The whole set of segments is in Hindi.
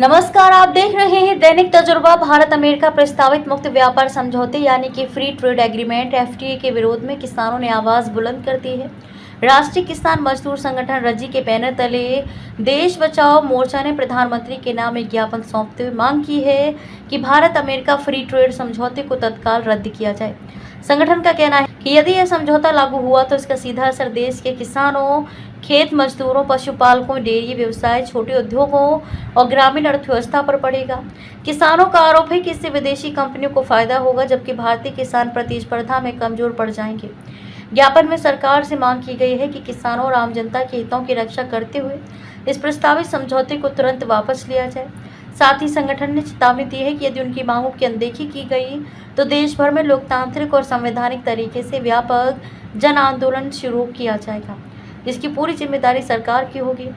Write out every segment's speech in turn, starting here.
नमस्कार, आप देख रहे हैं दैनिक तजुर्बा। भारत अमेरिका प्रस्तावित मुक्त व्यापार समझौते यानी कि फ्री ट्रेड एग्रीमेंट (एफटीए) के विरोध में किसानों ने आवाज बुलंद कर दी है। राष्ट्रीय किसान मजदूर संगठन रज्जी के बैनर तले देश बचाओ मोर्चा ने प्रधानमंत्री के नाम एक ज्ञापन सौंपते हुए मांग की है कि भारत अमेरिका फ्री ट्रेड समझौते को तत्काल रद्द किया जाए। संगठन का कहना है कि यदि यह समझौता लागू हुआ तो इसका सीधा असर देश के किसानों, खेत मजदूरों, पशुपालकों, डेयरी व्यवसाय, छोटे उद्योगों और ग्रामीण अर्थव्यवस्था पर पड़ेगा। किसानों का आरोप है कि इससे विदेशी कंपनियों को फायदा होगा, जबकि भारतीय किसान प्रतिस्पर्धा में कमजोर पड़ जाएंगे। ज्ञापन में सरकार से मांग की गई है कि किसानों और आम जनता के हितों की रक्षा करते हुए इस प्रस्तावित समझौते को तुरंत वापस लिया जाए। साथ ही संगठन ने चेतावनी दी है कि यदि उनकी मांगों की अनदेखी की गई तो देश भर में लोकतांत्रिक और संवैधानिक तरीके से व्यापक जन आंदोलन शुरू किया जाएगा, जिसकी पूरी जिम्मेदारी सरकार की होगी।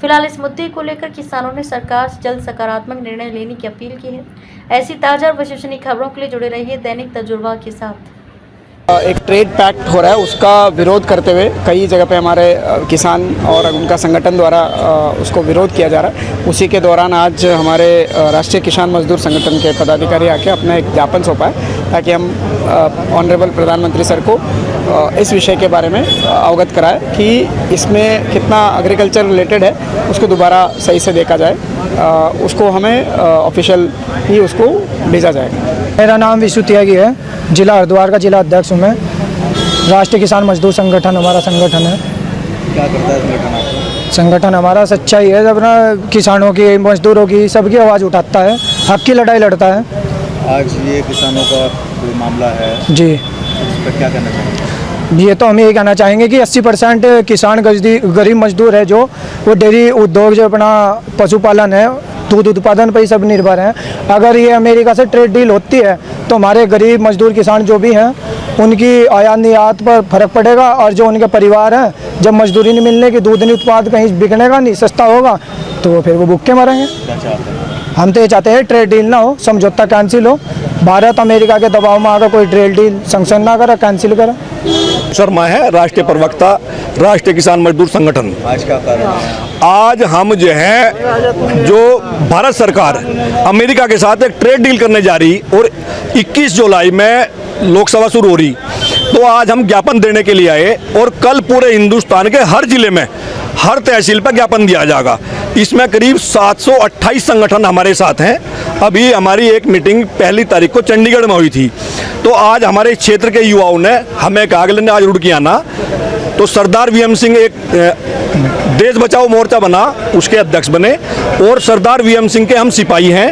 फिलहाल इस मुद्दे को लेकर किसानों ने सरकार से जल्द सकारात्मक निर्णय लेने की अपील की है। ऐसी ताज़ा और विश्वसनीय खबरों के लिए जुड़े रहिए दैनिक तजुर्बा के साथ। एक ट्रेड पैक्ट हो रहा है, उसका विरोध करते हुए कई जगह पे हमारे किसान और उनका संगठन द्वारा उसको विरोध किया जा रहा है। उसी के दौरान आज हमारे राष्ट्रीय किसान मजदूर संगठन के पदाधिकारी आके अपना एक ज्ञापन सौंपा है ताकि हम ऑनरेबल प्रधानमंत्री सर को इस विषय के बारे में अवगत कराएं कि इसमें कितना एग्रीकल्चर रिलेटेड है, उसको दोबारा सही से देखा जाए, उसको हमें ऑफिशियल ही उसको भेजा जाएगा। मेरा नाम विशु त्यागी है, जिला हरिद्वार का जिला अध्यक्ष हूँ मैं। राष्ट्रीय किसान मजदूर संगठन हमारा संगठन है। क्या करता है संगठन? संगठन हमारा सच्चाई है, जब ना किसानों की, मजदूरों की, सबकी आवाज़ उठाता है, हक की लड़ाई लड़ता है। आज ये किसानों का कोई मामला है जी, इस पर क्या कहना चाहेंगे? ये तो हम यही कहना चाहेंगे कि 80% किसान गरीब मजदूर है, जो वो डेयरी उद्योग, जो अपना पशुपालन है, दूध उत्पादन पर ही सब निर्भर हैं। अगर ये अमेरिका से ट्रेड डील होती है तो हमारे गरीब मजदूर किसान जो भी हैं उनकी आयात निर्यात पर फर्क पड़ेगा, और जो उनके परिवार हैं, जब मजदूरी नहीं मिलने की, दूध नहीं उत्पाद कहीं बिकने का नहीं, सस्ता होगा, तो फिर वो भूखे मरेंगे। क्या चाहते हैं? हम तो ये चाहते हैं ट्रेड डील ना हो, समझौता कैंसिल हो। भारत अमेरिका के दबाव में आकर कोई ट्रेड डील सैंक्शन ना करे, कैंसिल करे। शर्मा है, राष्ट्रीय प्रवक्ता, राष्ट्रीय किसान मजदूर संगठन। आज क्या कारण है? आज हम जो है, जो भारत सरकार अमेरिका के साथ एक ट्रेड डील करने जा रही और 21 जुलाई में लोकसभा शुरू हो रही, तो आज हम ज्ञापन देने के लिए आए और कल पूरे हिंदुस्तान के हर जिले में, हर तहसील पर ज्ञापन दिया जाएगा। इसमें करीब 728 संगठन हमारे साथ हैं। अभी हमारी एक मीटिंग 1 तारीख को चंडीगढ़ में हुई थी, तो आज हमारे क्षेत्र के युवाओं ने हमें कहा कि आज रुड़की आना, तो सरदार वीएम सिंह एक देश बचाओ मोर्चा बना, उसके अध्यक्ष बने, और सरदार वीएम सिंह के हम सिपाही हैं।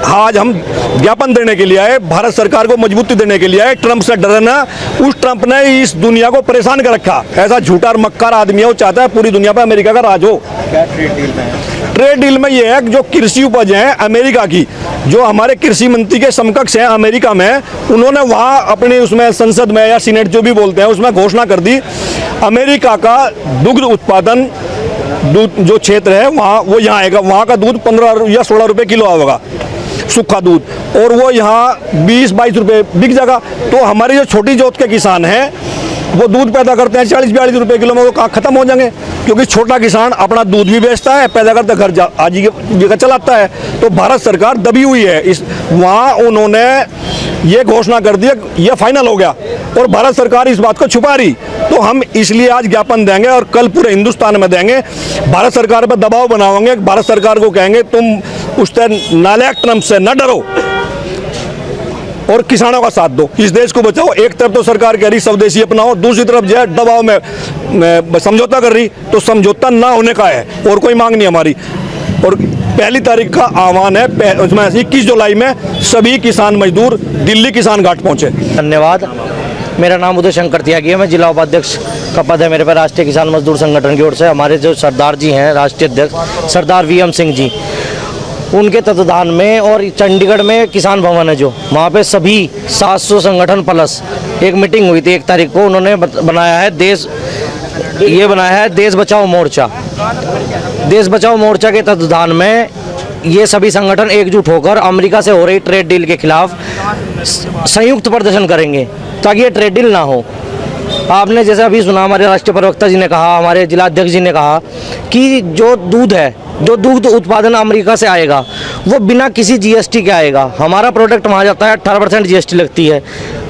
आज हम ज्ञापन देने के लिए आए, भारत सरकार को मजबूती देने के लिए आए। ट्रंप से डरना, उस ट्रंप ने इस दुनिया को परेशान कर रखा। ऐसा झूठा और मक्कार आदमी है, वो चाहता है पूरी दुनिया पर अमेरिका का राज हो। क्या ट्रेड डील में है? ट्रेड डील में ये है कि जो कृषि उपज है अमेरिका की, जो हमारे कृषि मंत्री के समकक्ष हैं अमेरिका में, उन्होंने वहाँ अपने उसमें संसद में या सीनेट जो भी बोलते हैं उसमें घोषणा कर दी, अमेरिका का दुग्ध उत्पादन, दूध जो क्षेत्र है वहाँ, वो यहाँ आएगा। वहाँ का दूध 15 या 16 रुपये किलो आएगा, सूखा दूध, और वो यहाँ 20-22 रुपये बिक जाएगा। तो हमारे जो छोटी जोत के किसान हैं, वो दूध पैदा करते हैं 40-42 रुपये किलो में, वो कहाँ ख़त्म हो जाएंगे, क्योंकि छोटा किसान अपना दूध भी बेचता है, पैदा करता है, घर आजीविका चलाता है। तो भारत सरकार दबी हुई है इस, वहाँ उन्होंने ये घोषणा कर दिया, ये फाइनल हो गया, और भारत सरकार इस बात को छुपा रही। तो हम इसलिए आज ज्ञापन देंगे और कल पूरे हिंदुस्तान में देंगे। भारत सरकार पर दबाव बनाएंगे, भारत सरकार को कहेंगे तुम उस नालायक ट्रंप से न डरो और किसानों का साथ दो, इस देश को बचाओ। एक तरफ तो सरकार कह रही स्वदेशी अपनाओ, दूसरी तरफ जो है दबाव में समझौता कर रही, तो समझौता ना होने का है और कोई मांग नहीं हमारी। और 1 तारीख का आह्वान है, उसमें 21 जुलाई में सभी किसान मजदूर दिल्ली किसान घाट पहुंचे। धन्यवाद। मेरा नाम उदय शंकर त्यागी है, मैं जिला उपाध्यक्ष का पद है मेरे पर राष्ट्रीय किसान मजदूर संगठन की ओर से। हमारे जो सरदार जी हैं, राष्ट्रीय अध्यक्ष सरदार वीएम सिंह जी, उनके तत्वाधान में, और चंडीगढ़ में किसान भवन है जो, वहाँ पे सभी 700 संगठन प्लस एक मीटिंग हुई थी 1 तारीख को। उन्होंने बनाया है देश बचाओ मोर्चा। देश बचाओ मोर्चा के तत्वाधान में ये सभी संगठन एकजुट होकर अमेरिका से हो रही ट्रेड डील के खिलाफ संयुक्त प्रदर्शन करेंगे, ताकि ये ट्रेड डील ना हो। आपने जैसे अभी सुना, हमारे राष्ट्रीय प्रवक्ता जी ने कहा, हमारे जिलाध्यक्ष जी ने कहा कि जो दूध है, जो दूध उत्पादन अमेरिका से आएगा वो बिना किसी जीएसटी के आएगा। हमारा प्रोडक्ट वहाँ जाता है, 18% जीएसटी लगती है,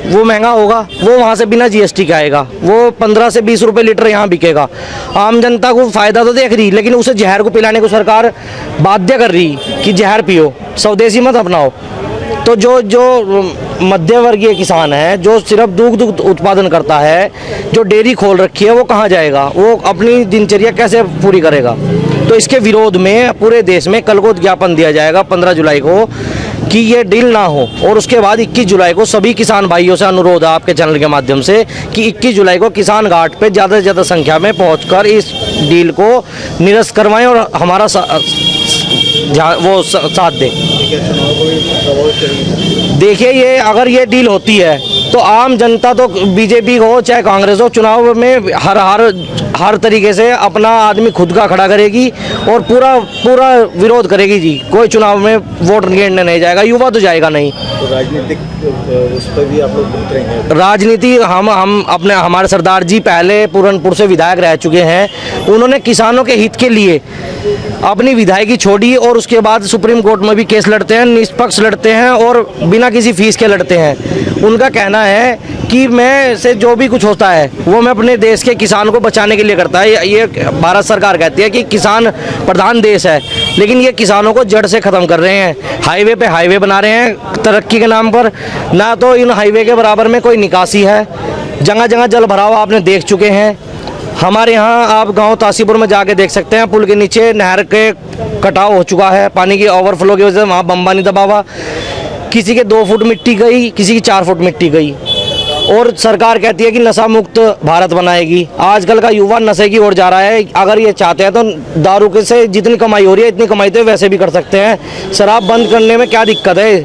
वो महंगा होगा, वो वहाँ से बिना जीएसटी के आएगा, वो 15 से 20 रुपए लीटर यहाँ बिकेगा। आम जनता को फ़ायदा तो देख रही, लेकिन उसे जहर को पिलाने को सरकार बाध्य कर रही कि जहर पियो, स्वदेशी मत अपनाओ। तो जो मध्य वर्गीय किसान है, जो सिर्फ दूध उत्पादन करता है, जो डेयरी खोल रखी है, वो कहाँ जाएगा? वो अपनी दिनचर्या कैसे पूरी करेगा? तो इसके विरोध में पूरे देश में कल को ज्ञापन दिया जाएगा 15 जुलाई को कि ये डील ना हो। और उसके बाद 21 जुलाई को सभी किसान भाइयों से अनुरोध है आपके चैनल के माध्यम से कि 21 जुलाई को किसान घाट पे ज़्यादा से ज़्यादा संख्या में पहुंचकर इस डील को निरस्त करवाएं और हमारा साथ दें। देखिए, ये अगर ये डील होती है तो आम जनता तो बीजेपी हो चाहे कांग्रेस हो, चुनाव में हर तरीके से अपना आदमी खुद का खड़ा करेगी और पूरा विरोध करेगी जी। कोई चुनाव में वोट गिरने नहीं जाएगा, युवा तो जाएगा नहीं। तो राजनीतिक उस पर भी आप लोग उतरेंगे? राजनीति हम अपने हमारे सरदार जी पहले पूरनपुर से विधायक रह चुके हैं, उन्होंने किसानों के हित के लिए अपनी विधायकी छोड़ी और उसके बाद सुप्रीम कोर्ट में भी केस लड़ते हैं, निष्पक्ष लड़ते हैं और बिना किसी फीस के लड़ते हैं। उनका कहना है कि मैं से जो भी कुछ होता है वो मैं अपने देश के किसान को बचाने के लिए करता है। ये भारत सरकार कहती है कि किसान प्रधान देश है, लेकिन ये किसानों को जड़ से ख़त्म कर रहे हैं। हाईवे पे हाईवे बना रहे हैं तरक्की के नाम पर, ना तो इन हाईवे के बराबर में कोई निकासी है। जगह जगह जल भराव आपने देख चुके हैं। हमारे यहाँ आप गांव तासीपुर में जाके देख सकते हैं, पुल के नीचे नहर के कटाव हो चुका है, पानी की ओवरफ्लो की वजह से वहाँ बम्बा नहीं दबा हुआ। किसी के 2 फुट मिट्टी गई, किसी की 4 फुट मिट्टी गई। और सरकार कहती है कि नशा मुक्त भारत बनाएगी। आजकल का युवा नशे की ओर जा रहा है। अगर ये चाहते हैं तो दारू के से जितनी कमाई हो रही है इतनी कमाई तो वैसे भी कर सकते हैं। शराब बंद करने में क्या दिक्कत है?